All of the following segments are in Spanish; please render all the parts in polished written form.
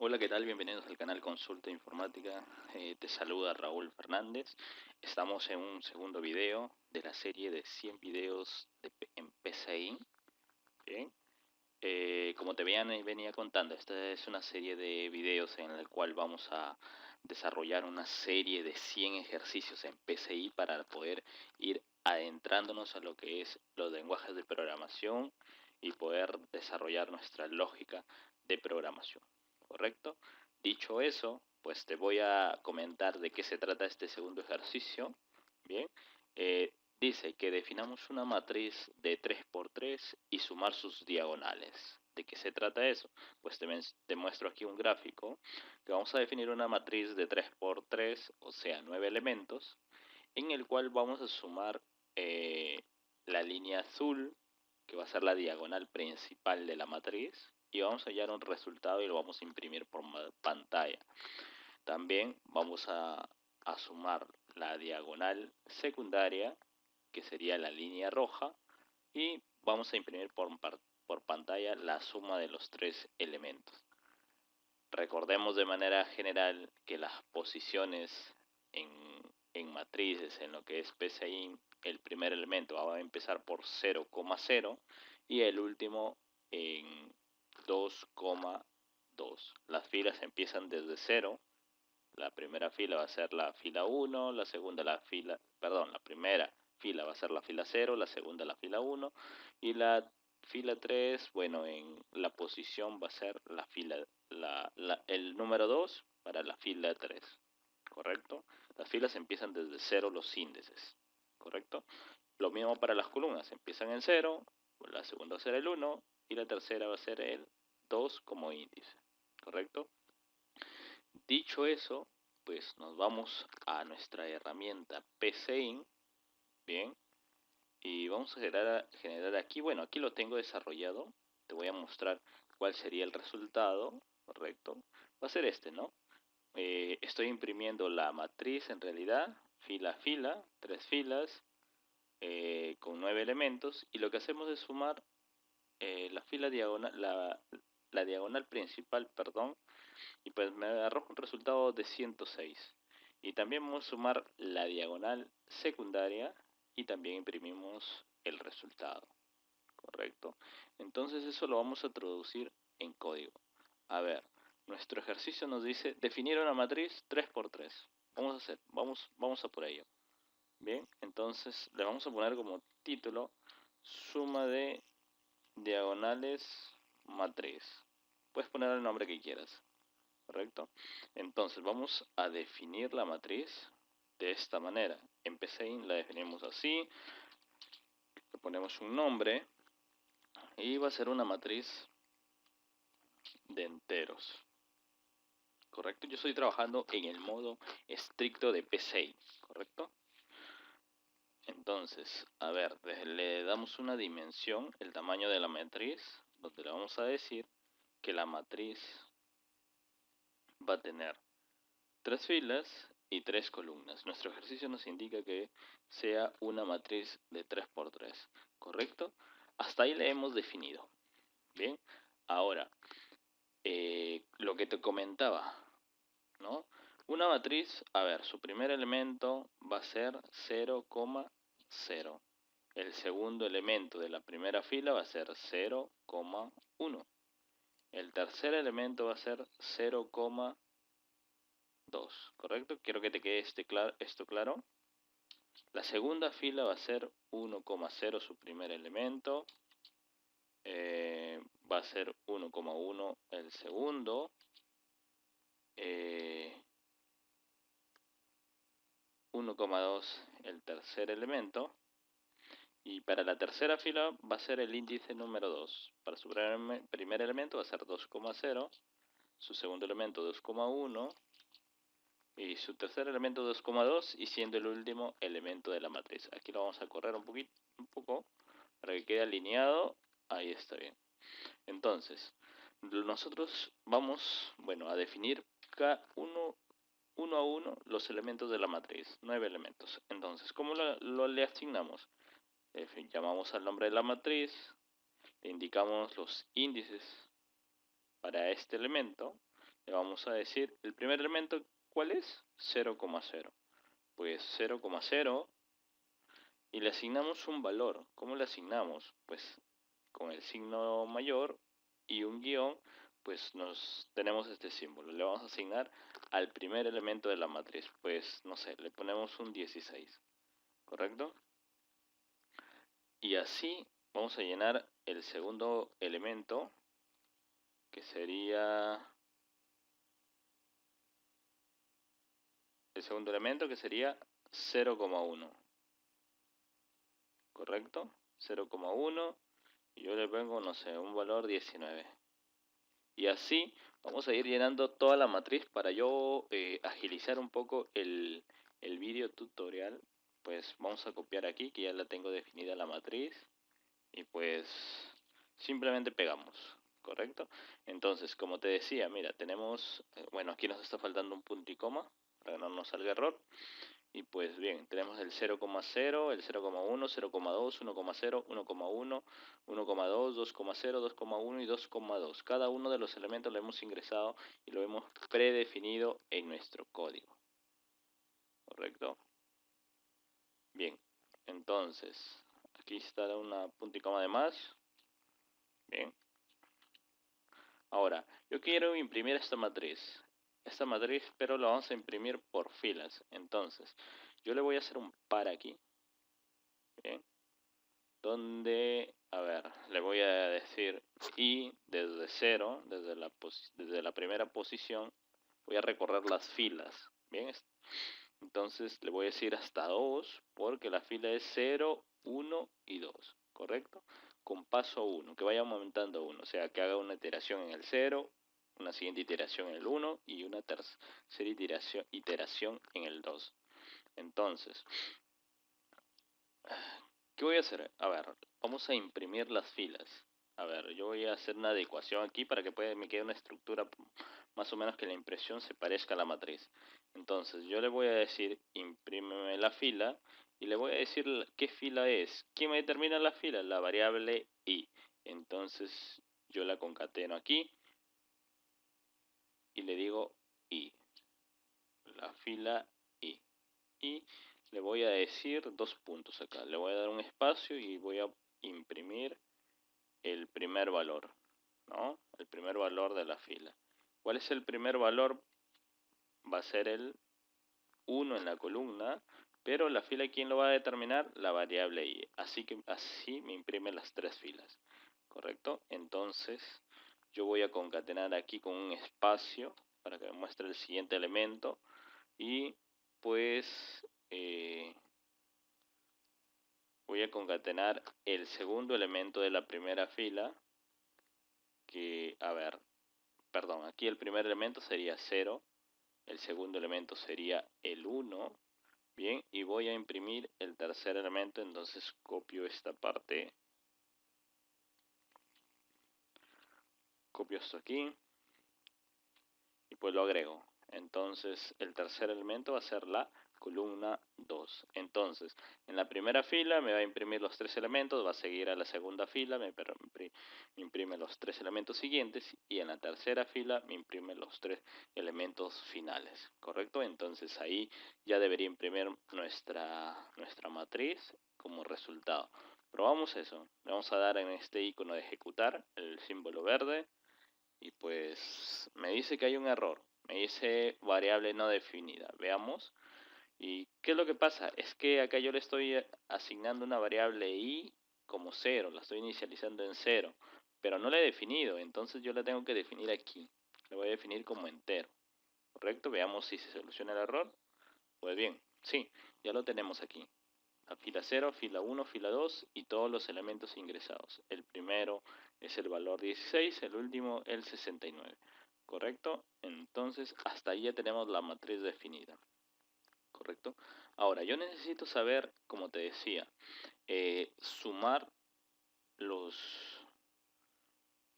Hola, ¿qué tal? Bienvenidos al canal Consulta Informática. Te saluda Raúl Fernández. Estamos en un segundo video de la serie de 100 videos en PCI. Bien. Como te venía contando, esta es una serie de videos en la cual vamos a desarrollar una serie de 100 ejercicios en PCI para poder ir adentrándonos a lo que es los lenguajes de programación y poder desarrollar nuestra lógica de programación. ¿Correcto? Dicho eso, pues te voy a comentar de qué se trata este segundo ejercicio. Bien. Dice que definamos una matriz de 3 por 3 y sumar sus diagonales. ¿De qué se trata eso? Pues te muestro aquí un gráfico que vamos a definir una matriz de 3 por 3, o sea, 9 elementos, en el cual vamos a sumar la línea azul, que va a ser la diagonal principal de la matriz, y vamos a hallar un resultado y lo vamos a imprimir por pantalla. También vamos a sumar la diagonal secundaria, que sería la línea roja, y vamos a imprimir por pantalla la suma de los tres elementos. Recordemos de manera general que las posiciones en matrices, en lo que es PCI, el primer elemento va a empezar por 0,0 y el último en 2,2. Las filas empiezan desde 0. La primera fila va a ser la fila 1, la segunda la primera fila va a ser la fila 0, la segunda la fila 1 y la fila 3, bueno, en la posición va a ser el número 2 para la fila 3, ¿correcto? Las filas empiezan desde 0 los índices, ¿correcto? Lo mismo para las columnas, empiezan en 0, la segunda va a ser el 1 y la tercera va a ser el 2 como índice, ¿correcto? Dicho eso, pues nos vamos a nuestra herramienta PCIN, bien, y vamos a generar aquí, bueno, aquí lo tengo desarrollado, te voy a mostrar cuál sería el resultado, correcto, va a ser este, ¿no? Estoy imprimiendo la matriz en realidad, fila a fila, 3 filas, con 9 elementos, y lo que hacemos es sumar la fila diagonal, la diagonal principal, perdón, y pues me arroja un resultado de 106. Y también vamos a sumar la diagonal secundaria y también imprimimos el resultado, ¿correcto? Entonces eso lo vamos a traducir en código. A ver, nuestro ejercicio nos dice definir una matriz 3 por 3. Vamos a por ello. Bien, entonces le vamos a poner como título suma de diagonales matriz. Puedes poner el nombre que quieras. ¿Correcto? Entonces vamos a definir la matriz de esta manera. En PCIN la definimos así, le ponemos un nombre y va a ser una matriz de enteros. ¿Correcto? Yo estoy trabajando en el modo estricto de PCI, ¿correcto? Entonces, a ver, le damos una dimensión, el tamaño de la matriz, donde le vamos a decir que la matriz va a tener 3 filas y 3 columnas. Nuestro ejercicio nos indica que sea una matriz de 3 por 3, ¿correcto? Hasta ahí le hemos definido. Bien, ahora, lo que te comentaba, ¿no? Una matriz, a ver, su primer elemento va a ser 0,0. El segundo elemento de la primera fila va a ser 0,1. El tercer elemento va a ser 0,2, ¿correcto? Quiero que te quede esto claro. La segunda fila va a ser 1,0 su primer elemento. Va a ser 1,1 el segundo. 1,2 el tercer elemento. Y para la tercera fila va a ser el índice número 2. Para su primer elemento va a ser 2,0. Su segundo elemento 2,1. Y su tercer elemento 2,2 y siendo el último elemento de la matriz. Aquí lo vamos a correr un poco para que quede alineado. Ahí está bien. Entonces, nosotros vamos, bueno, a definir uno a uno los elementos de la matriz, 9 elementos. Entonces, ¿cómo le asignamos? Llamamos al nombre de la matriz, le indicamos los índices para este elemento, Le vamos a decir, el primer elemento, ¿cuál es? 0,0. Pues 0,0 y le asignamos un valor. ¿Cómo le asignamos? Pues con el signo mayor y un guión, pues nos tenemos este símbolo. Le vamos a asignar al primer elemento de la matriz. Pues no sé, le ponemos un 16, ¿correcto? Y así vamos a llenar el segundo elemento, que sería el segundo elemento que sería 0,1, ¿correcto? 0,1 y yo le pongo, no sé, un valor 19. Y así vamos a ir llenando toda la matriz para yo agilizar un poco el video tutorial. Pues vamos a copiar aquí, que ya la tengo definida la matriz, y pues simplemente pegamos, ¿correcto? Entonces, como te decía, mira, tenemos, bueno, aquí nos está faltando un punto y coma para que no nos salga error. Y pues bien, tenemos el 0,0, el 0,1, 0,2, 1,0, 1,1, 1,2, 2,0, 2,1 y 2,2. Cada uno de los elementos lo hemos ingresado y lo hemos predefinido en nuestro código. ¿Correcto? Bien, entonces, aquí está una punto y coma de más. Bien. Ahora, yo quiero imprimir esta matriz. Pero la vamos a imprimir por filas. Entonces, yo le voy a hacer un par aquí. Bien. Donde, a ver, le voy a decir y desde cero, desde la primera posición, voy a recorrer las filas. Bien, entonces le voy a decir hasta 2 porque la fila es 0, 1 y 2, ¿correcto? Con paso 1, que vaya aumentando 1, o sea, que haga una iteración en el 0, una siguiente iteración en el 1 y una tercera iteración en el 2. Entonces, ¿qué voy a hacer? A ver, vamos a imprimir las filas. A ver, yo voy a hacer una adecuación aquí para que me quede una estructura más o menos que la impresión se parezca a la matriz. Entonces, yo le voy a decir, imprímeme la fila, y le voy a decir qué fila es. ¿Quién me determina la fila? La variable i. Entonces, yo la concateno aquí y le digo i. La fila i. Y le voy a decir 2 puntos acá. Le voy a dar un espacio y voy a imprimir el primer valor, ¿no? El primer valor de la fila. ¿Cuál es el primer valor? Va a ser el 1 en la columna, pero la fila, ¿quién lo va a determinar? La variable i. Así que así me imprime las 3 filas, ¿correcto? Entonces yo voy a concatenar aquí con un espacio para que me muestre el siguiente elemento y pues voy a concatenar el segundo elemento de la primera fila, que, a ver, perdón, aquí el primer elemento sería 0, el segundo elemento sería el 1, bien, y voy a imprimir el tercer elemento, entonces copio esta parte, copio esto aquí, y pues lo agrego. Entonces el tercer elemento va a ser la columna 2. Entonces, en la primera fila me va a imprimir los 3 elementos, va a seguir a la segunda fila, me imprime los 3 elementos siguientes, y en la tercera fila me imprime los 3 elementos finales, ¿correcto? Entonces ahí ya debería imprimir nuestra matriz como resultado. Probamos eso. Le vamos a dar en este icono de ejecutar el símbolo verde y pues me dice que hay un error. Me dice variable no definida. Veamos. ¿Y qué es lo que pasa? Es que acá yo le estoy asignando una variable i como 0, la estoy inicializando en 0, pero no la he definido, entonces yo la tengo que definir aquí. La voy a definir como entero, ¿correcto? Veamos si se soluciona el error. Pues bien, sí, ya lo tenemos aquí. La fila 0, fila 1, fila 2 y todos los elementos ingresados. El primero es el valor 16, el último el 69, ¿correcto? Entonces hasta ahí ya tenemos la matriz definida. ¿Correcto? Ahora, yo necesito saber, como te decía, sumar los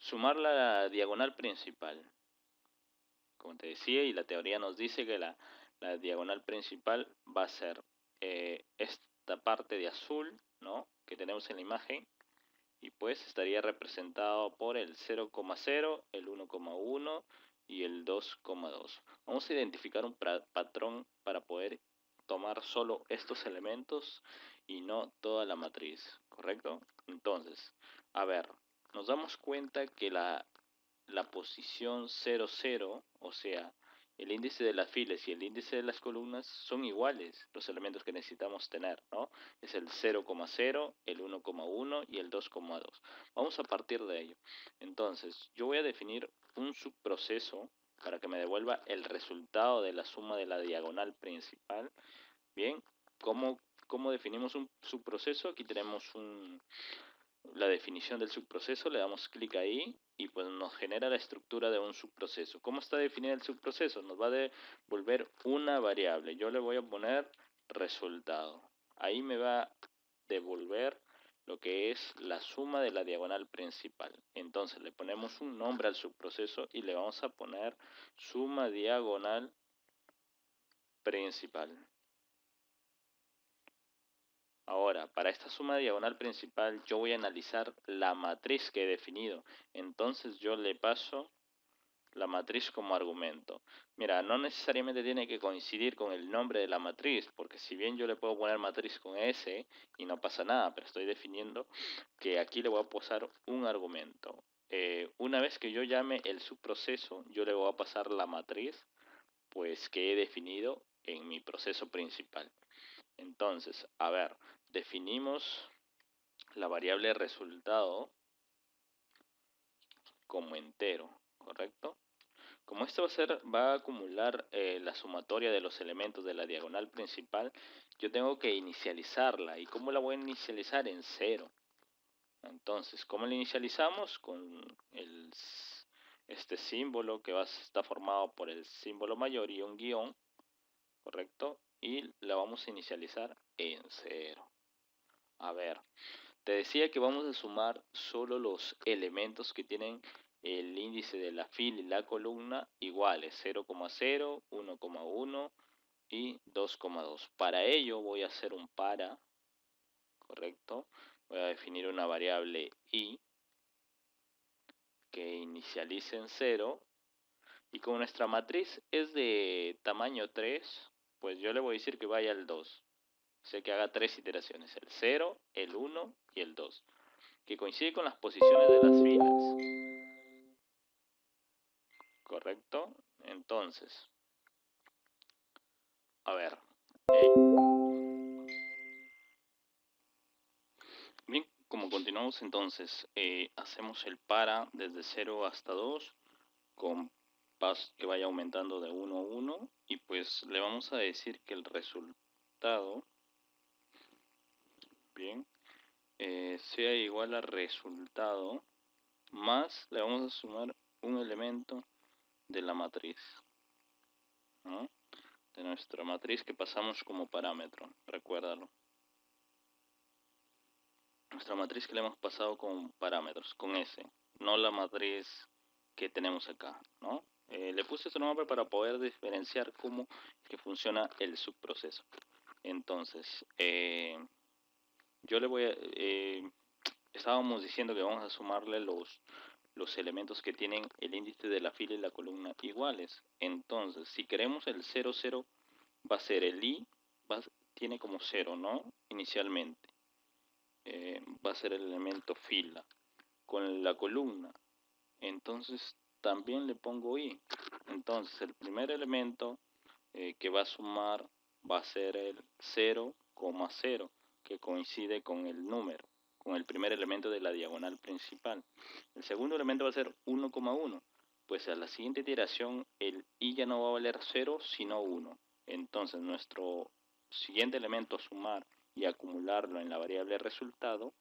sumar la diagonal principal. Como te decía, y la teoría nos dice que la diagonal principal va a ser esta parte de azul, ¿no? Que tenemos en la imagen, y pues estaría representado por el 0,0, el 1,1 y el 2,2. Vamos a identificar un patrón para poder tomar solo estos elementos y no toda la matriz, ¿correcto? Entonces, a ver, nos damos cuenta que la posición 0, 0, o sea, el índice de las filas y el índice de las columnas son iguales, los elementos que necesitamos tener, ¿no? Es el 0,0, el 1,1 y el 2,2. Vamos a partir de ello. Entonces, yo voy a definir un subproceso para que me devuelva el resultado de la suma de la diagonal principal. Bien, ¿cómo definimos un subproceso? Aquí tenemos la definición del subproceso, le damos clic ahí y pues nos genera la estructura de un subproceso. ¿Cómo está definido el subproceso? Nos va a devolver una variable. Yo le voy a poner resultado. Ahí me va a devolver lo que es la suma de la diagonal principal. Entonces le ponemos un nombre al subproceso y le vamos a poner suma diagonal principal. Ahora, para esta suma diagonal principal yo voy a analizar la matriz que he definido. Entonces yo le paso la matriz como argumento. Mira, no necesariamente tiene que coincidir con el nombre de la matriz, porque si bien yo le puedo poner matriz con S y no pasa nada, pero estoy definiendo que aquí le voy a pasar un argumento. Una vez que yo llame el subproceso, yo le voy a pasar la matriz pues que he definido en mi proceso principal. Entonces, a ver, definimos la variable resultado como entero, ¿correcto? Como esto va a acumular la sumatoria de los elementos de la diagonal principal, yo tengo que inicializarla. ¿Y cómo la voy a inicializar? En 0. Entonces, ¿cómo la inicializamos? Con este símbolo que está formado por el símbolo mayor y un guión, ¿correcto? Y la vamos a inicializar en 0. A ver, te decía que vamos a sumar solo los elementos que tienen el índice de la fila y la columna iguales, 0,0, 1,1 y 2,2. Para ello voy a hacer un para, ¿correcto? Voy a definir una variable i que inicialice en 0 y como nuestra matriz es de tamaño 3, pues yo le voy a decir que vaya al 2. O sea que haga 3 iteraciones, el 0, el 1 y el 2, que coincide con las posiciones de las filas. ¿Correcto? Entonces, a ver. Bien, como continuamos entonces, hacemos el para desde 0 hasta 2 con paso que vaya aumentando de 1 a 1 y pues le vamos a decir que el resultado, bien, sea igual a resultado más, le vamos a sumar un elemento de la matriz, ¿no? De nuestra matriz que pasamos como parámetro, recuérdalo. Nuestra matriz que le hemos pasado con parámetros, con S, no la matriz que tenemos acá, ¿no? Le puse este nombre para poder diferenciar cómo que funciona el subproceso. Entonces, yo le voy a... estábamos diciendo que vamos a sumarle los elementos que tienen el índice de la fila y la columna iguales. Entonces, si queremos el 0, 0, va a ser el i, tiene como 0, ¿no? Inicialmente. Va a ser el elemento fila. Con la columna, entonces también le pongo i. Entonces, el primer elemento que va a sumar va a ser el 0,0, que coincide con el número, con el primer elemento de la diagonal principal. El segundo elemento va a ser 1,1, pues a la siguiente iteración el i ya no va a valer 0 sino 1. Entonces nuestro siguiente elemento a sumar y acumularlo en la variable resultado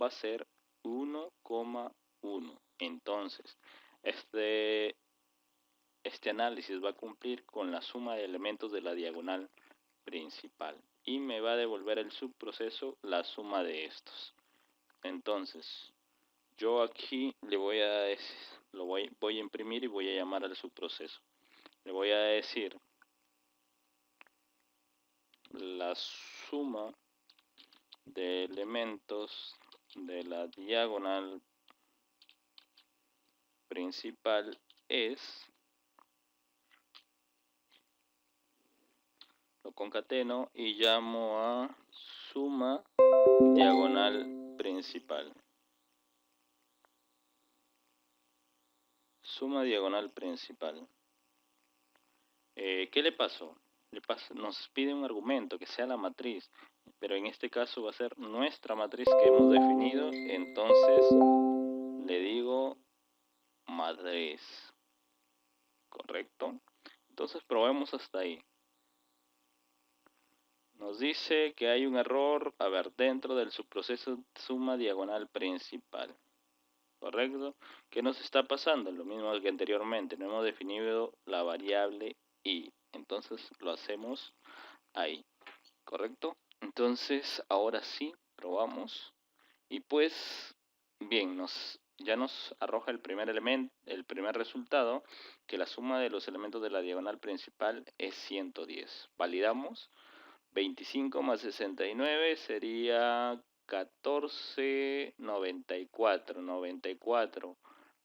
va a ser 1,1. Entonces este análisis va a cumplir con la suma de elementos de la diagonal principal y me va a devolver el subproceso la suma de estos. Entonces, yo aquí le voy a voy a imprimir y voy a llamar al subproceso. Le voy a decir la suma de elementos de la diagonal principal es concateno y llamo a suma diagonal principal. Suma diagonal principal. ¿Qué le pasó? Nos pide un argumento que sea la matriz, pero en este caso va a ser nuestra matriz que hemos definido, entonces le digo matriz. ¿Correcto? Entonces probemos hasta ahí. Nos dice que hay un error, a ver, dentro del subproceso suma diagonal principal. ¿Correcto? ¿Qué nos está pasando? Lo mismo que anteriormente, no hemos definido la variable y. Entonces lo hacemos ahí. ¿Correcto? Entonces ahora sí, probamos. Y pues, bien, ya nos arroja el primer elemento, el primer resultado, que la suma de los elementos de la diagonal principal es 110. Validamos. 25 más 69 sería 1494. 94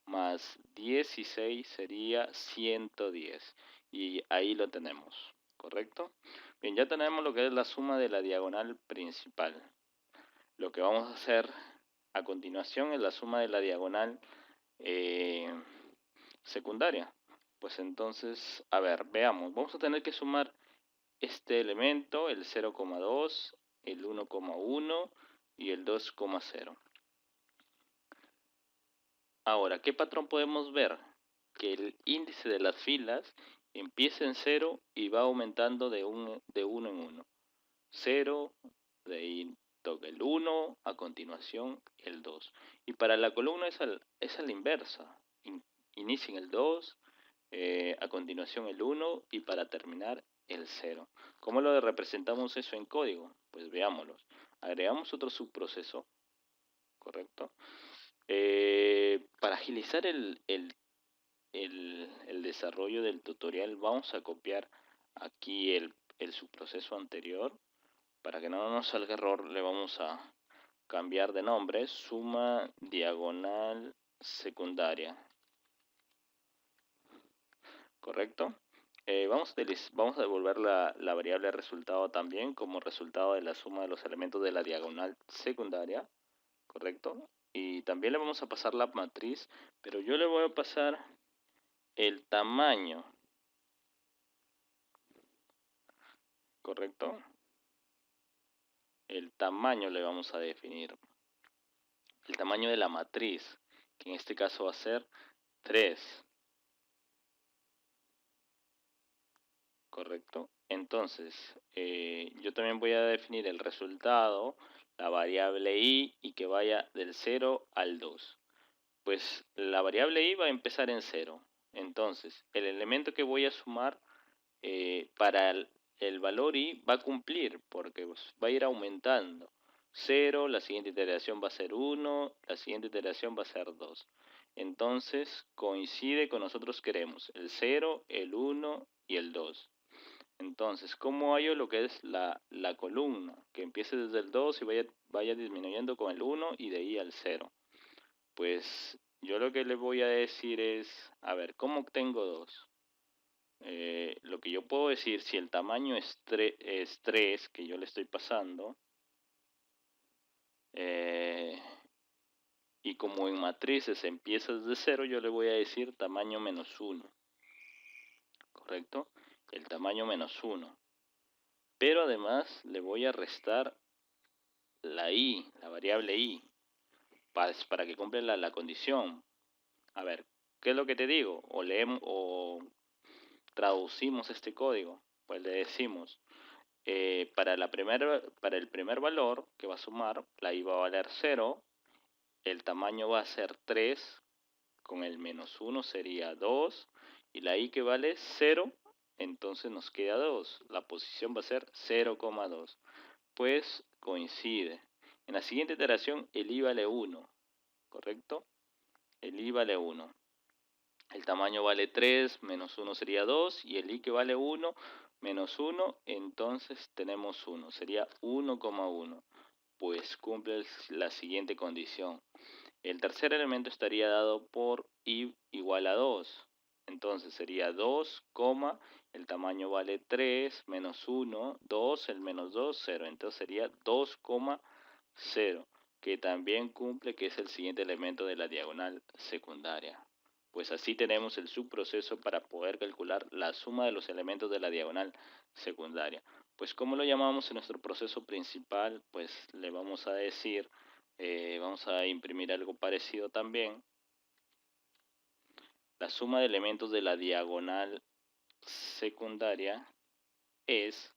más 16 sería 110. Y ahí lo tenemos, ¿correcto? Bien, ya tenemos lo que es la suma de la diagonal principal. Lo que vamos a hacer a continuación es la suma de la diagonal secundaria. Pues entonces, a ver, veamos. Vamos a tener que sumar este elemento, el 0,2, el 1,1 y el 2,0. Ahora, ¿qué patrón podemos ver? Que el índice de las filas empieza en 0 y va aumentando de 1 en 1. 0, de ahí toca el 1, a continuación el 2. Y para la columna es a la inversa. Inicia en el 2, a continuación el 1 y para terminar el 0. ¿Cómo lo representamos eso en código? Pues veámoslo. Agregamos otro subproceso, ¿correcto? Para agilizar el desarrollo del tutorial vamos a copiar aquí el subproceso anterior. Para que no nos salga error le vamos a cambiar de nombre, suma diagonal secundaria. ¿Correcto? Vamos a devolver la variable resultado también como resultado de la suma de los elementos de la diagonal secundaria. ¿Correcto? Y también le vamos a pasar la matriz, pero yo le voy a pasar el tamaño. ¿Correcto? El tamaño le vamos a definir. El tamaño de la matriz, que en este caso va a ser 3. ¿Correcto? Entonces, yo también voy a definir el resultado, la variable y que vaya del 0 al 2. Pues la variable i va a empezar en 0. Entonces, el elemento que voy a sumar para el valor i va a cumplir, porque pues, va a ir aumentando. 0, la siguiente iteración va a ser 1, la siguiente iteración va a ser 2. Entonces, coincide con nosotros queremos el 0, el 1 y el 2. Entonces, ¿cómo hallo lo que es la columna? Que empiece desde el 2 y vaya disminuyendo con el 1 y de ahí al 0. Pues yo lo que le voy a decir es, a ver, ¿cómo obtengo 2? Lo que yo puedo decir, si el tamaño es 3 que yo le estoy pasando, y como en matrices empieza desde 0, yo le voy a decir tamaño menos 1. ¿Correcto? El tamaño menos 1. Pero además le voy a restar la variable i, para que cumpla la condición. A ver, ¿qué es lo que te digo? O leemos o traducimos este código. Pues le decimos, para el primer valor que va a sumar, la i va a valer 0, el tamaño va a ser 3, con el menos 1 sería 2, y la i que vale 0, entonces nos queda 2. La posición va a ser 0,2. Pues coincide. En la siguiente iteración el i vale 1, ¿correcto? El i vale 1. El tamaño vale 3, menos 1 sería 2, y el i que vale 1, menos 1, entonces tenemos 1, sería 1,1. Pues cumple la siguiente condición. El tercer elemento estaría dado por i igual a 2. Entonces sería 2, el tamaño vale 3, menos 1, 2, el menos 2, 0. Entonces sería 2,0, que también cumple, que es el siguiente elemento de la diagonal secundaria. Pues así tenemos el subproceso para poder calcular la suma de los elementos de la diagonal secundaria. Pues ¿cómo lo llamamos en nuestro proceso principal? Pues le vamos a decir, vamos a imprimir algo parecido también. La suma de elementos de la diagonal secundaria es,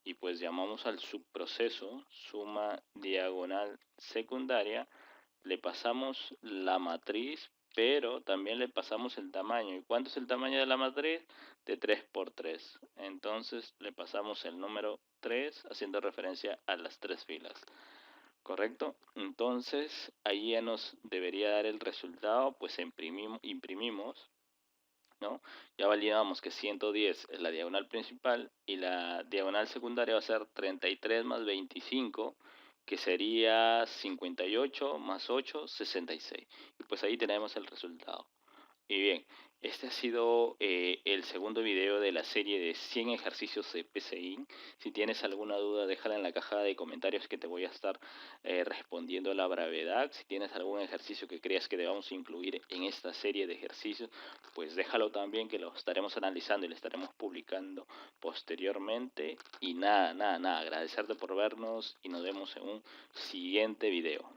y pues llamamos al subproceso suma diagonal secundaria, le pasamos la matriz, pero también le pasamos el tamaño. ¿Y cuánto es el tamaño de la matriz? De 3 por 3. Entonces le pasamos el número 3 haciendo referencia a las tres filas. ¿Correcto? Entonces ahí ya nos debería dar el resultado, pues imprimimos, ¿no? Ya validamos que 110 es la diagonal principal y la diagonal secundaria va a ser 33 más 25, que sería 58 más 8, 66. Y pues ahí tenemos el resultado. Y bien, este ha sido el segundo video de la serie de 100 ejercicios de PCI. Si tienes alguna duda, déjala en la caja de comentarios que te voy a estar respondiendo a la brevedad. Si tienes algún ejercicio que creas que debamos incluir en esta serie de ejercicios, pues déjalo también, que lo estaremos analizando y lo estaremos publicando posteriormente. Y nada, agradecerte por vernos y nos vemos en un siguiente video.